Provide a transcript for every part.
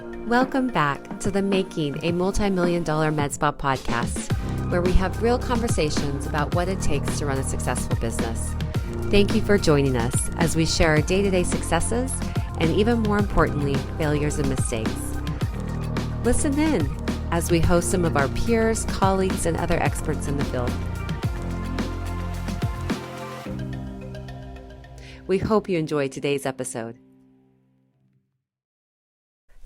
Welcome back to the Making a Multi-Million-Dollar Med Spa podcast, where we have real conversations about what it takes to run a successful business. Thank you for joining us as we share our day-to-day successes and, even more importantly, failures and mistakes. Listen in as we host some of our peers, colleagues, and other experts in the field. We hope you enjoyed today's episode.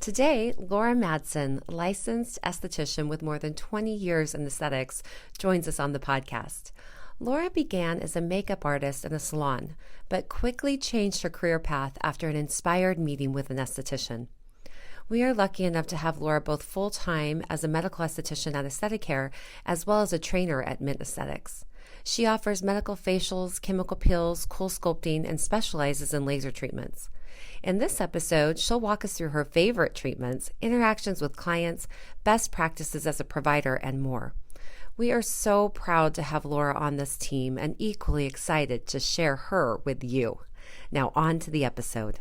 Today, Laura Madsen, licensed esthetician with more than 20 years in aesthetics, joins us on the podcast. Laura began as a makeup artist in a salon, but quickly changed her career path after an inspired meeting with an esthetician. We are lucky enough to have Laura both full-time as a medical esthetician at Aesthetic Care, as well as a trainer at Mint Aesthetics. She offers medical facials, chemical peels, cool sculpting, and specializes in laser treatments. In this episode, she'll walk us through her favorite treatments, interactions with clients, best practices as a provider, and more. We are so proud to have Laura on this team and equally excited to share her with you. Now on to the episode.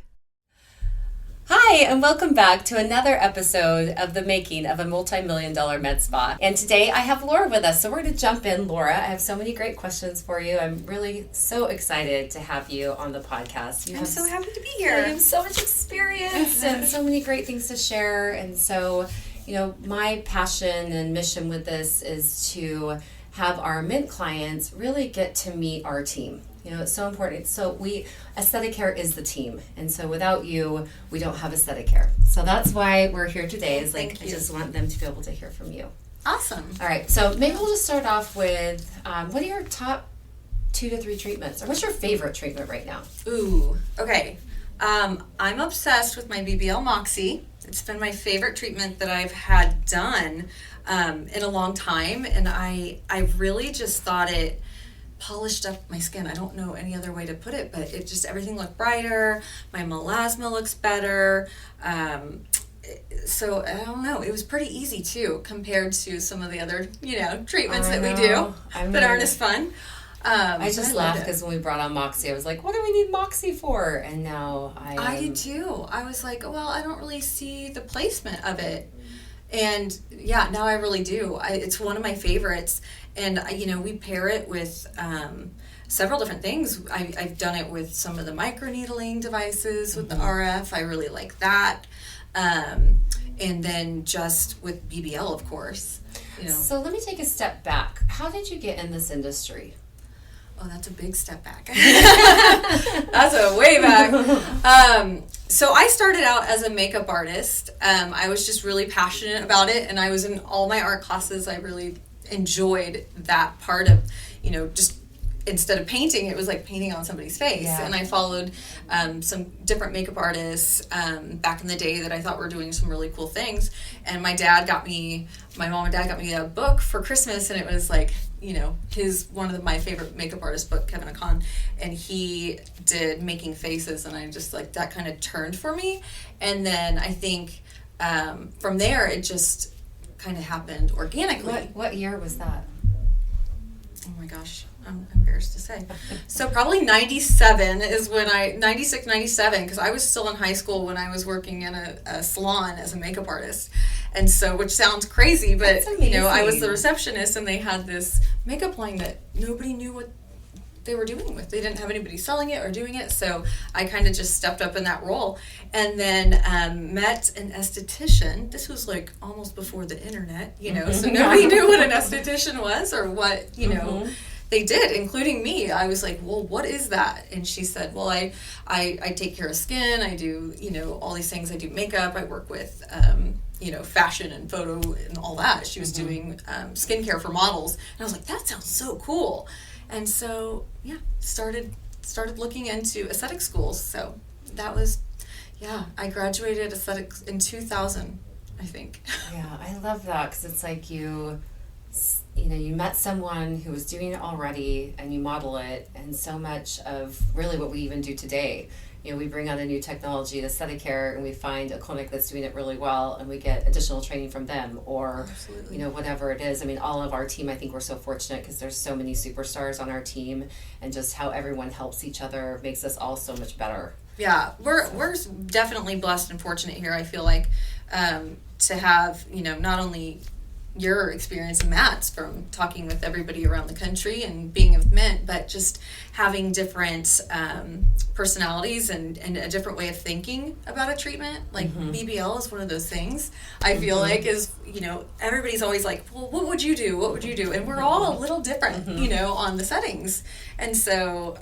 Hi, and welcome back to another episode of the Making of a Multi-Million-Dollar Med Spa. And today I have Laura with us, so we're going to jump in. Laura, I have so many great questions for you. I'm really so excited to have you on the podcast. I'm so happy to be here. You have so much experience and so many great things to share. And so, my passion and mission with this is to have our Mint clients really get to meet our team. It's so important. So Aesthetic Care is the team. And so without you, we don't have Aesthetic Care. So that's why we're here today I just want them to be able to hear from you. Awesome. All right. So maybe we'll just start off with, what are your top 2 to 3 treatments? Or what's your favorite treatment right now? Ooh, okay. I'm obsessed with my BBL Moxie. It's been my favorite treatment that I've had done in a long time. And I really just thought it polished up my skin. I don't know any other way to put it, but it just, everything looked brighter. My melasma looks better. So I don't know. It was pretty easy too, compared to some of the other, treatments that we do that aren't as fun. I just laughed because when we brought on Moxie, I was like, what do we need Moxie for? And now I did too. I was like, well, I don't really see the placement of it. And yeah, now I really do. It's one of my favorites. And, we pair it with several different things. I've done it with some of the microneedling devices with the RF. I really like that. And then just with BBL, of course. So let me take a step back. How did you get in this industry? Oh, that's a big step back. That's a way back. So I started out as a makeup artist. I was just really passionate about it, and I was in all my art classes. I really enjoyed that part of, just instead of painting, it was like painting on somebody's face. Yeah. And I followed some different makeup artists back in the day that I thought were doing some really cool things. And my mom and dad got me a book for Christmas, and it was like, one of my favorite makeup artists book, Kevin Akon, and he did Making Faces, and I just like, that kind of turned for me. And then I think from there, it just kind of happened organically. What year was that? Oh my gosh, I'm embarrassed to say. So probably 97 is when 96, 97, because I was still in high school when I was working in a salon as a makeup artist. And so, which sounds crazy, but I was the receptionist, and they had this makeup line that nobody knew what they were doing with. They didn't have anybody selling it or doing it, so I kind of just stepped up in that role. And then met an esthetician. This was like almost before the internet, so nobody knew what an esthetician was or what, they did, including me. I was like, well, what is that? And she said, well, I take care of skin. I do, all these things. I do makeup. I work with, fashion and photo and all that. She was doing skincare for models. And I was like, that sounds so cool. And so, yeah, started looking into aesthetic schools. So that was, I graduated aesthetics in 2000, I think. Yeah, I love that, because it's like you met someone who was doing it already, and you model it, and so much of really what we even do today. We bring on a new technology in Aesthetic Care, and we find a clinic that's doing it really well, and we get additional training from them, or, Absolutely. Whatever it is. I mean, all of our team, I think we're so fortunate because there's so many superstars on our team, and just how everyone helps each other makes us all so much better. Yeah, we're definitely blessed and fortunate here. I feel like to have, not only your experience in Matt's from talking with everybody around the country and being of Mint, but just having different personalities and a different way of thinking about a treatment. Like BBL is one of those things I feel like is, everybody's always like, well, what would you do? What would you do? And we're all a little different, on the settings. And so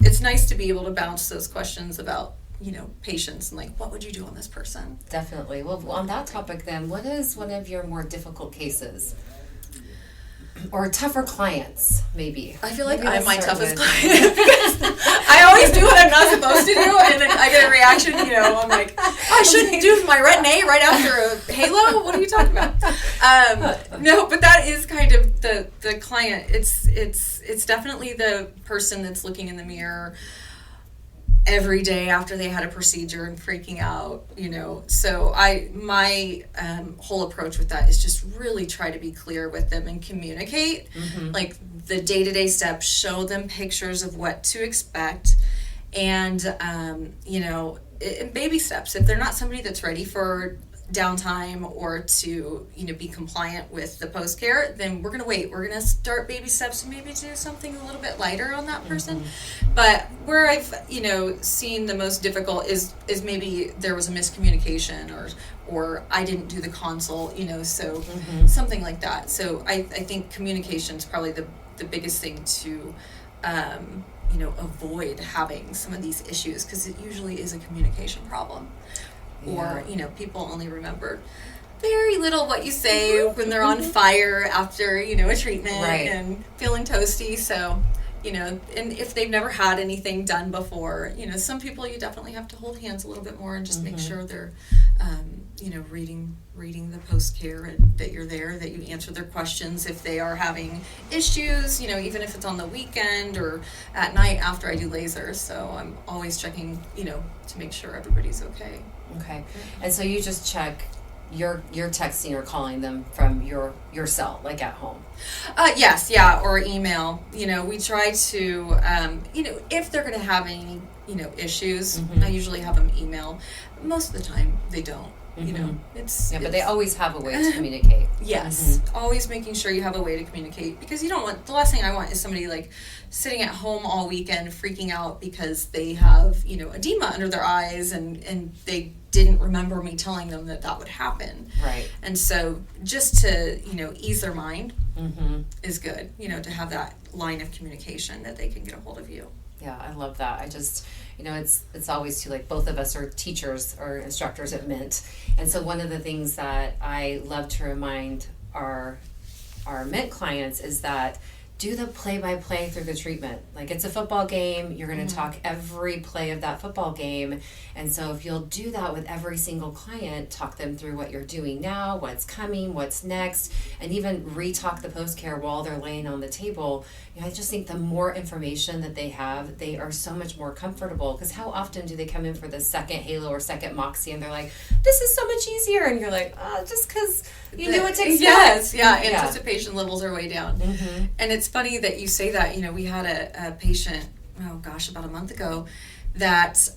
it's nice to be able to bounce those questions about patients and like, what would you do on this person? Definitely. Well, on that topic then, what is one of your more difficult cases? Or tougher clients, maybe? I feel like I'm my toughest client because I always do what I'm not supposed to do, and then I get a reaction, I'm like, I shouldn't do my retin-A right after a halo? What are you talking about? No, but that is kind of the client. It's definitely the person that's looking in the mirror every day after they had a procedure and freaking out, So my whole approach with that is just really try to be clear with them and communicate, like the day-to-day steps, show them pictures of what to expect, and in baby steps. If they're not somebody that's ready for downtime or to be compliant with the post care, then we're going to wait. We're going to start baby steps and maybe do something a little bit lighter on that person. But where I've seen the most difficult is maybe there was a miscommunication or I didn't do the consult, so something like that. So I think communication is probably the biggest thing to avoid having some of these issues, because it usually is a communication problem. Or, people only remember very little what you say when they're on fire after, a treatment and feeling toasty. So, and if they've never had anything done before, some people you definitely have to hold hands a little bit more and just make sure they're, reading the post-care and that you're there, that you answer their questions if they are having issues, even if it's on the weekend or at night after I do laser. So I'm always checking, to make sure everybody's okay. Okay. And so you just check, you're texting or calling them from your cell, like at home? Yes, yeah, or email. We try to, if they're going to have any, issues, I usually have them email. Most of the time, they don't. But they always have a way to communicate. Yes, always making sure you have a way to communicate, because you don't want, the last thing I want is somebody like sitting at home all weekend freaking out because they have edema under their eyes and they didn't remember me telling them that would happen. Right. And so just to ease their mind is good. To have that line of communication that they can get a hold of you. Yeah, I love that. I just, it's always too, like, both of us are teachers or instructors at Mint. And so one of the things that I love to remind our Mint clients is that do the play-by-play through the treatment. Like, it's a football game. You're going to talk every play of that football game. And so if you'll do that with every single client, talk them through what you're doing now, what's coming, what's next, and even re-talk the post-care while they're laying on the table. I just think the more information that they have, they are so much more comfortable. Because how often do they come in for the second Halo or second Moxie and they're like, this is so much easier. And you're like, just because you knew what to expect. Yes, anticipation levels are way down. And it's funny that you say that. We had a patient, about a month ago, that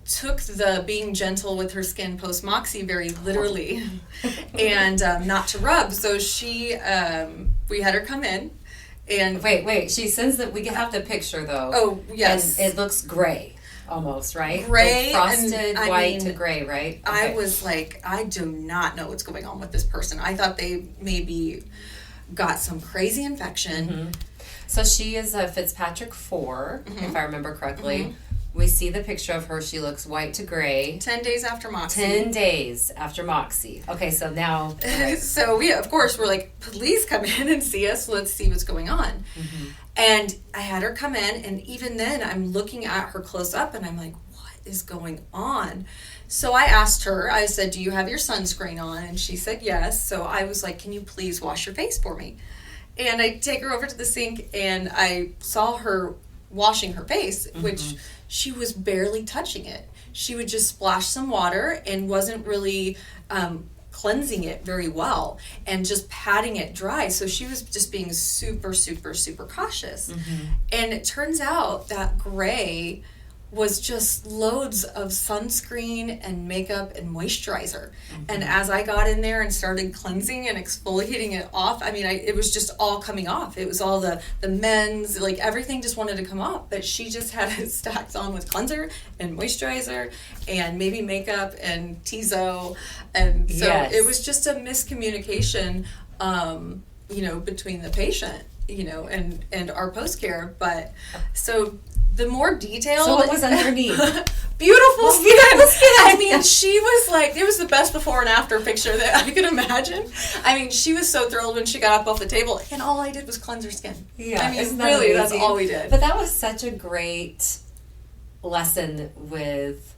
took the being gentle with her skin post Moxie very literally and not to rub. So she, we had her come in. And wait, she sends that, we can have the picture though. Oh, yes. And it looks gray. Almost, right? Gray, like frosted white to gray, right? Okay. I was like, I do not know what's going on with this person. I thought they maybe got some crazy infection. So she is a Fitzpatrick 4, if I remember correctly. We see the picture of her. She looks white to gray. 10 days after Moxie. 10 days after Moxie. Okay, so now... Right. So we, of course, we're like, please come in and see us. Let's see what's going on. And I had her come in, and even then, I'm looking at her close up, and I'm like, what is going on? So I asked her, I said, do you have your sunscreen on? And she said yes. So I was like, can you please wash your face for me? And I take her over to the sink, and I saw her washing her face, which she was barely touching it. She would just splash some water and wasn't really cleansing it very well and just patting it dry. So she was just being super, super, super cautious. And it turns out that gray was just loads of sunscreen and makeup and moisturizer. And as I got in there and started cleansing and exfoliating it off, I mean, it was just all coming off. It was all the men's, like everything just wanted to come off. But she just had it stacked on with cleanser and moisturizer and maybe makeup and Tizo. And so it was just a miscommunication, between the patient, and our post care. But so the more detailed. So what was underneath? Beautiful skin. I mean, she was like, it was the best before and after picture that I could imagine. I mean, she was so thrilled when she got up off the table, and all I did was cleanse her skin. Yeah, I mean, really, that's all we did. But that was such a great lesson with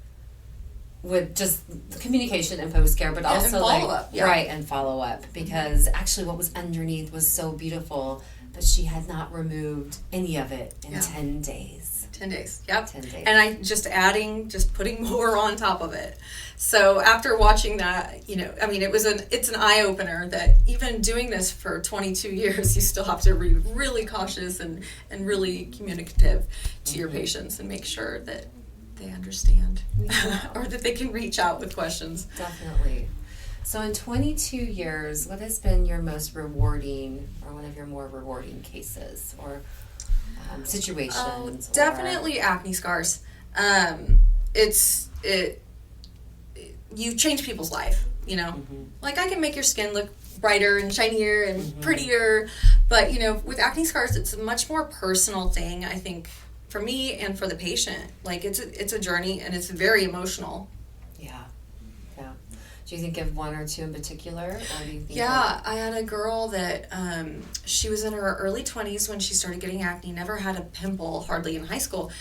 just communication and post care, but also and follow-up. Right, and follow up, because actually what was underneath was so beautiful, but she had not removed any of it in 10 days. 10 days, yep. 10 days. And I just putting more on top of it. So after watching that, I mean, it's an eye opener that even doing this for 22 years, you still have to be really cautious and really communicative to your patients and make sure that they understand or that they can reach out with questions. Definitely. So in 22 years, what has been your most rewarding or one of your more rewarding cases or situations? Definitely acne scars. You change people's life, Like I can make your skin look brighter and shinier and prettier, but with acne scars, it's a much more personal thing, I think, for me and for the patient. Like it's a journey, and it's very emotional. Yeah. Do you think of one or two in particular, or do you think? Yeah, I had a girl that she was in her early 20s when she started getting acne. Never had a pimple hardly in high school,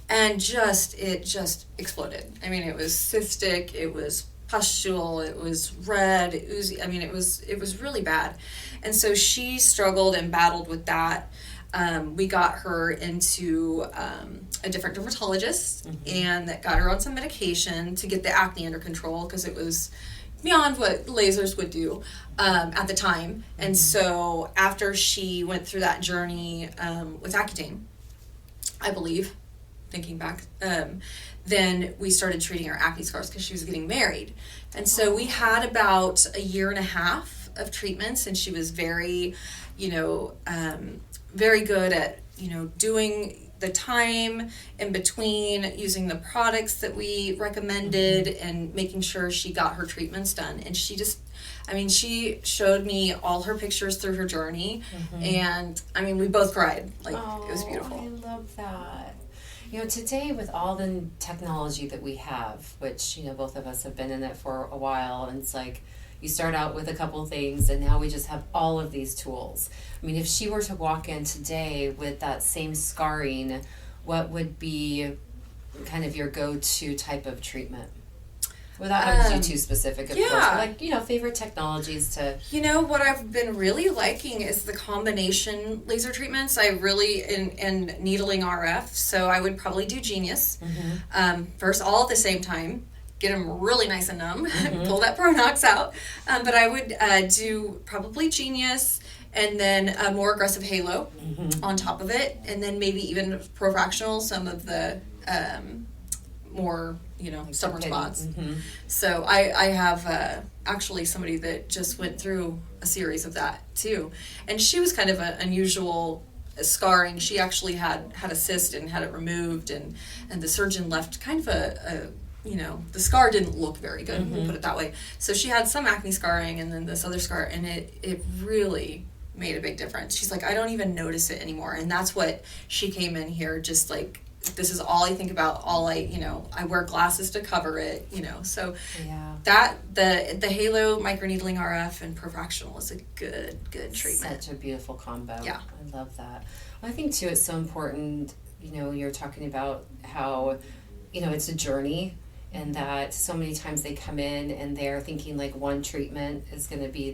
and it just exploded. I mean, it was cystic, it was pustule, it was red, oozy. I mean, it was really bad, and so she struggled and battled with that. We got her into a different dermatologist, and that got her on some medication to get the acne under control, because it was beyond what lasers would do at the time. And so after she went through that journey with Accutane, I believe, thinking back, then we started treating her acne scars because she was getting married. And so we had about a year and a half of treatments, and she was very, very good at, doing the time in between, using the products that we recommended, and making sure she got her treatments done. And she showed me all her pictures through her journey, and we both cried. Like, it was beautiful. I love that. Today, with all the technology that we have, which, both of us have been in it for a while, and it's like, you start out with a couple things, and now we just have all of these tools. I mean, if she were to walk in today with that same scarring, what would be kind of your go-to type of treatment? Without having to be too specific, of course. But favorite technologies to... what I've been really liking is the combination laser treatments. I really, and needling RF, so I would probably do Genius. First, all at the same time. Get them really nice and numb, pull that Pronox out. But I would do probably Genius, and then a more aggressive halo on top of it, and then maybe even Profractional, some of the more, stubborn spots. So I have actually somebody that just went through a series of that too. And she was kind of an unusual scarring. She actually had a cyst and had it removed, and the surgeon left kind of a the scar didn't look very good, we'll put it that way. So she had some acne scarring and then this other scar, and it really made a big difference. She's like, I don't even notice it anymore. And that's what she came in here, just like, this is all I think about, I wear glasses to cover it, so that the Halo microneedling RF and Profractional is a good treatment. Such a beautiful combo. Yeah. I love that. Well, I think too, it's so important, you're talking about how, it's a journey, and that so many times they come in and they're thinking like one treatment is going to be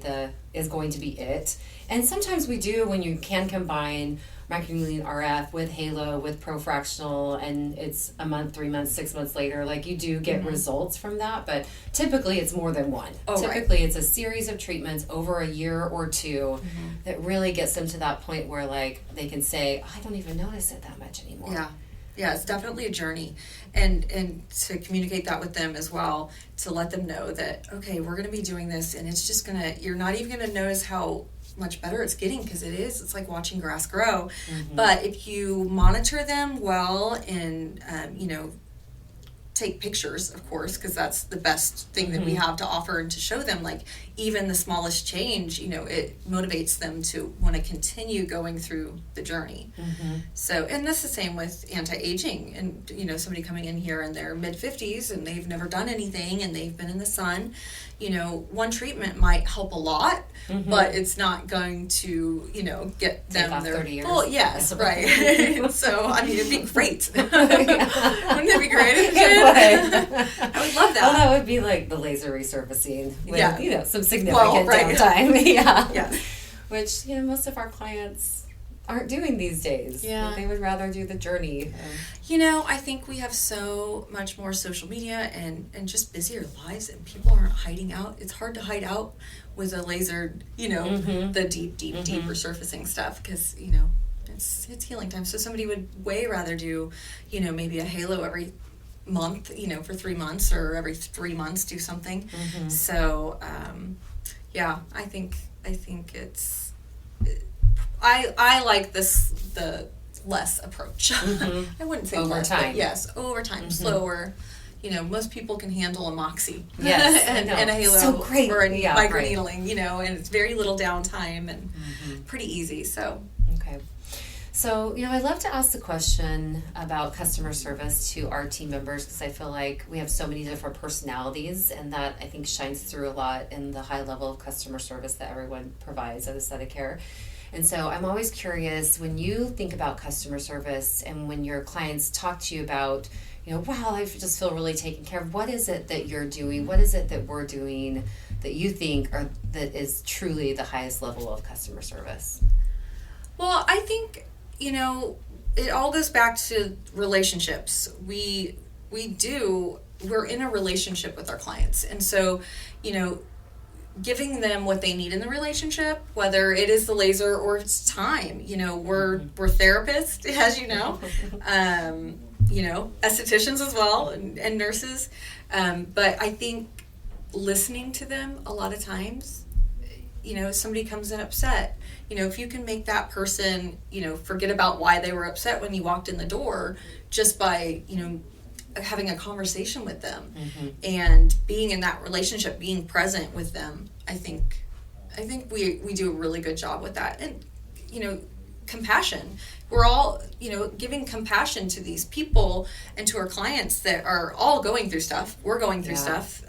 it. And sometimes we do, when you can combine microneedling RF with Halo, with Profractional, and it's a month, 3 months, 6 months later, like you do get results from that, but typically it's more than one. Typically it's a series of treatments over a year or two that really gets them to that point where like they can say, I don't even notice it that much anymore. Yeah. Yeah, it's definitely a journey. And to communicate that with them as well, to let them know that, okay, we're going to be doing this, and it's just you're not even going to notice how much better it's getting, because it's like watching grass grow. But if you monitor them well and, take pictures, of course, because that's the best thing that we have to offer, and to show them, like, even the smallest change, it motivates them to want to continue going through the journey. So, and that's the same with anti-aging, and somebody coming in here in their mid-50s and they've never done anything and they've been in the sun, one treatment might help a lot, but it's not going to get them their 30 years. Well, yes, right. So I mean, it'd be great. Wouldn't it be great if it did? I would love that. Well, that would be like the laser resurfacing with some significant right. downtime. Yeah. Which most of our clients aren't doing these days. Yeah. They would rather do the journey. I think we have so much more social media and just busier lives, and people aren't hiding out. It's hard to hide out with a laser, the deep resurfacing stuff, because, it's healing time. So somebody would way rather do, maybe a halo every month, for 3 months, or every 3 months do something. So, I think it's, I like the less approach. I wouldn't say over less, time. but yes, over time, slower. Most people can handle a moxie. Yes, and a halo, so great. or a microneedling, right. And it's very little downtime and pretty easy. So okay. So, I'd love to ask the question about customer service to our team members, because I feel like we have so many different personalities, and that I think shines through a lot in the high level of customer service that everyone provides at Aesthetic Care. And so I'm always curious, when you think about customer service and when your clients talk to you about, wow, I just feel really taken care of, what is it that you're doing? What is it that we're doing that you think that is truly the highest level of customer service? Well, I think, it all goes back to relationships. We're in a relationship with our clients. And so, giving them what they need in the relationship, whether it is the laser or it's time. We're therapists, as you know, estheticians as well, and nurses. But I think listening to them a lot of times, somebody comes in upset, if you can make that person, forget about why they were upset when you walked in the door, just by, having a conversation with them and being in that relationship, being present with them, I think we do a really good job with that. And, compassion. We're all, giving compassion to these people and to our clients that are all going through stuff. We're going through stuff.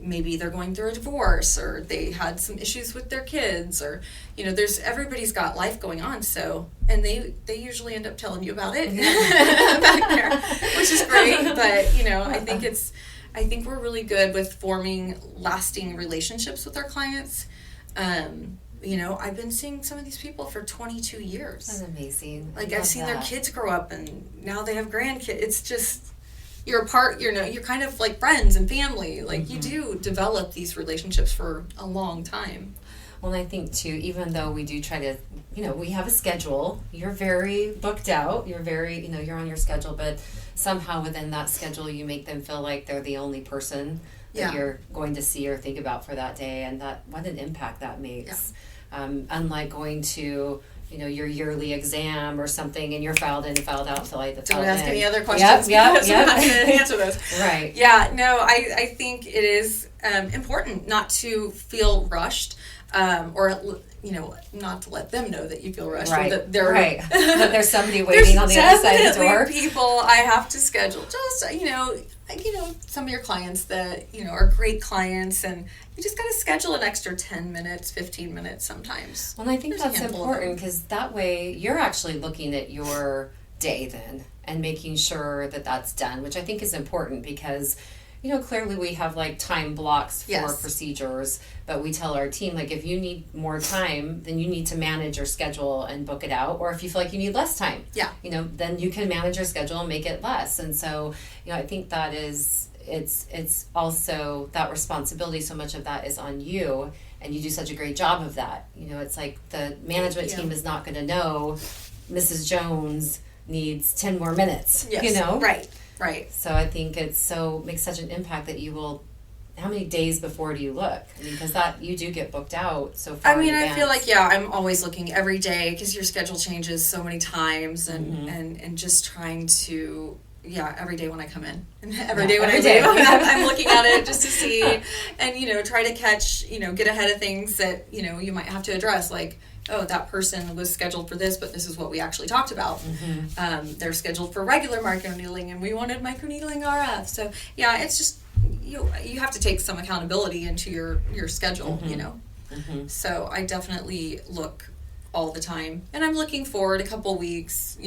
Maybe they're going through a divorce, or they had some issues with their kids, or, everybody's got life going on. So, and they usually end up telling you about it back there, which is great. But, I think we're really good with forming lasting relationships with our clients. I've been seeing some of these people for 22 years. That's amazing. Like, I've seen their kids grow up, and now they have grandkids. It's just, you're a part, you're kind of like friends and family. Like, you do develop these relationships for a long time. Well, I think too, even though we do try to, we have a schedule, you're very booked out, you're very, you're on your schedule, but somehow within that schedule, you make them feel like they're the only person that you're going to see or think about for that day, and that, what an impact that makes. Unlike going to, your yearly exam or something, and you're filed in, filed out, fill out the Don't ask any other questions. Yep. I'm not going to answer those. Right. Yeah, no, I think it is important not to feel rushed, or, not to let them know that you feel rushed. Right. Or that they're, right. That there's somebody waiting on the other side of the door. There's definitely people I have to schedule. Just, some of your clients that, are great clients, and you just got to schedule an extra 10 minutes, 15 minutes sometimes. Well, I think that's important, because that way you're actually looking at your day then and making sure that that's done, which I think is important, because clearly we have like time blocks for procedures, but we tell our team, like, if you need more time, then you need to manage your schedule and book it out. Or if you feel like you need less time, then you can manage your schedule and make it less. And so, I think that is, it's also that responsibility. So much of that is on you, and you do such a great job of that. It's like the management team is not going to know Mrs. Jones needs 10 more minutes, Yes. you know? Right. So I think makes such an impact that you will, how many days before do you look? I mean, because that you do get booked out so far. I mean, in I advance. feel like, yeah, I'm always looking every day because your schedule changes so many times and just trying to, every day when I come in and every day when I leave, I'm looking at it just to see and, try to catch, get ahead of things that, you might have to address, like, oh, that person was scheduled for this, but this is what we actually talked about. They're scheduled for regular microneedling and we wanted microneedling RF. So, yeah, it's just, you have to take some accountability into your schedule, So I definitely look all the time. And I'm looking forward a couple weeks,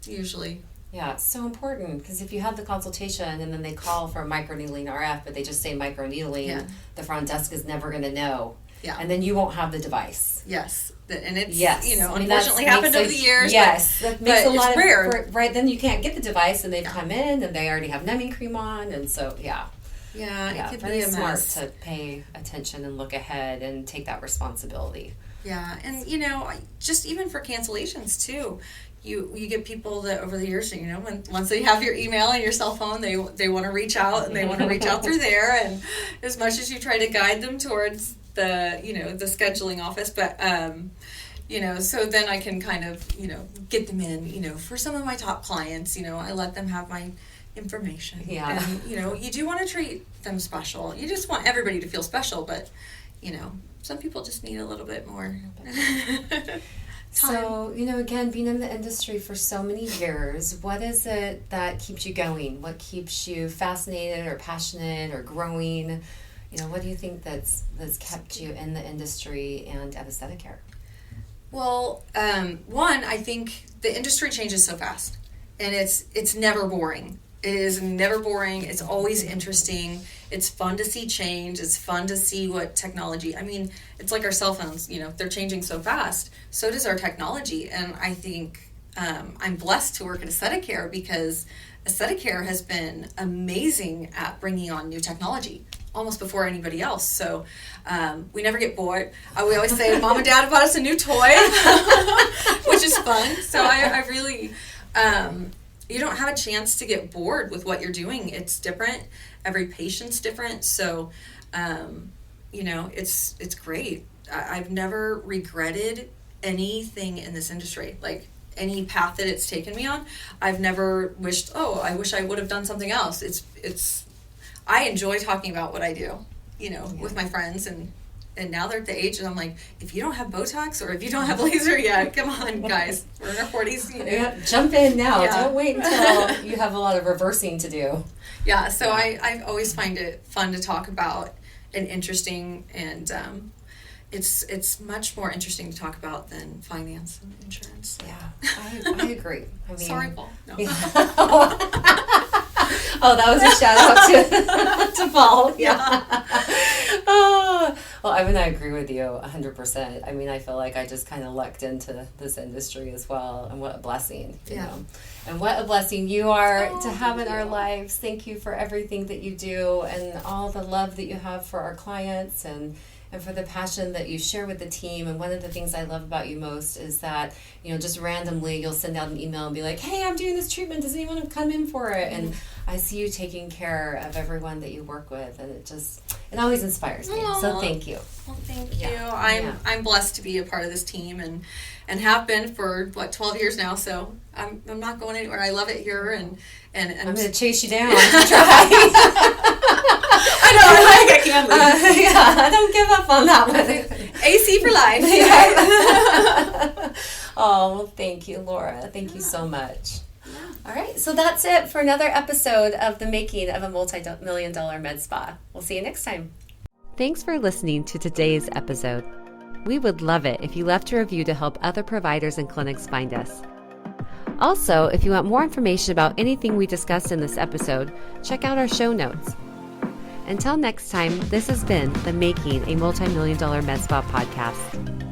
usually. Yeah, it's so important because if you have the consultation and then they call for a microneedling RF, but they just say microneedling, the front desk is never going to know. Yeah. And then you won't have the device. Yes. And it's, I mean, unfortunately happened over the years. Yes. That makes a lot it's rare. Right, then you can't get the device and they've come in and they already have numbing cream on. And so, Yeah, it could very be a smart mess. to pay attention and look ahead and take that responsibility. Yeah, and, just even for cancellations, too. You get people that over the years, once they have your email and your cell phone, they want to reach out and they want to reach out through there. And as much as you try to guide them towards the scheduling office, but, so then I can kind of, get them in, for some of my top clients, I let them have my information. Yeah. And, you do want to treat them special. You just want everybody to feel special, but, some people just need a little bit more time. So, again, being in the industry for so many years, what is it that keeps you going? What keeps you fascinated or passionate or growing? What do you think that's kept you in the industry and at aesthetic care? Well, one, I think the industry changes so fast, and it's never boring. It is never boring. It's always interesting. It's fun to see change. It's fun to see what technology, it's like our cell phones, they're changing so fast. So does our technology. And I think I'm blessed to work at aesthetic care because aesthetic care has been amazing at bringing on new technology almost before anybody else. So we never get bored. We always say, Mom and Dad bought us a new toy, which is fun. So I really... you don't have a chance to get bored with what you're doing. It's different. Every patient's different. So, it's great. I've never regretted anything in this industry. Like any path that it's taken me on, I've never wished, I wish I would have done something else. I enjoy talking about what I do, with my friends and now they're at the age and I'm like, if you don't have Botox or if you don't have laser yet, come on, guys. We're in our 40s. Jump in now. Yeah. Don't wait until you have a lot of reversing to do. Yeah, so I always find it fun to talk about and interesting, and it's much more interesting to talk about than finance and insurance. Yeah, I agree. Sorry, Paul. No. Oh, that was a shout out to Paul. Yeah. Oh, well, I agree with you 100%. I feel like I just kind of lucked into this industry as well, and what a blessing, you know. And what a blessing you are to have in our lives. Thank you for everything that you do and all the love that you have for our clients and for the passion that you share with the team. And one of the things I love about you most is that, just randomly you'll send out an email and be like, hey, I'm doing this treatment. Does anyone want to come in for it? And I see you taking care of everyone that you work with, and it always inspires me. Aww. So thank you. Well, thank you. I'm blessed to be a part of this team and have been for 12 years now. So I'm not going anywhere. I love it here, and I'm going to chase you down. Try. I know. I think I can leave. I don't give up on that one. AC for life. Oh, well, thank you, Laura. Thank you so much. All right, so that's it for another episode of The Making of a Multi-Million-Dollar Med Spa. We'll see you next time. Thanks for listening to today's episode. We would love it if you left a review to help other providers and clinics find us. Also, if you want more information about anything we discussed in this episode, check out our show notes. Until next time, this has been The Making a Multi-Million-Dollar Med Spa podcast.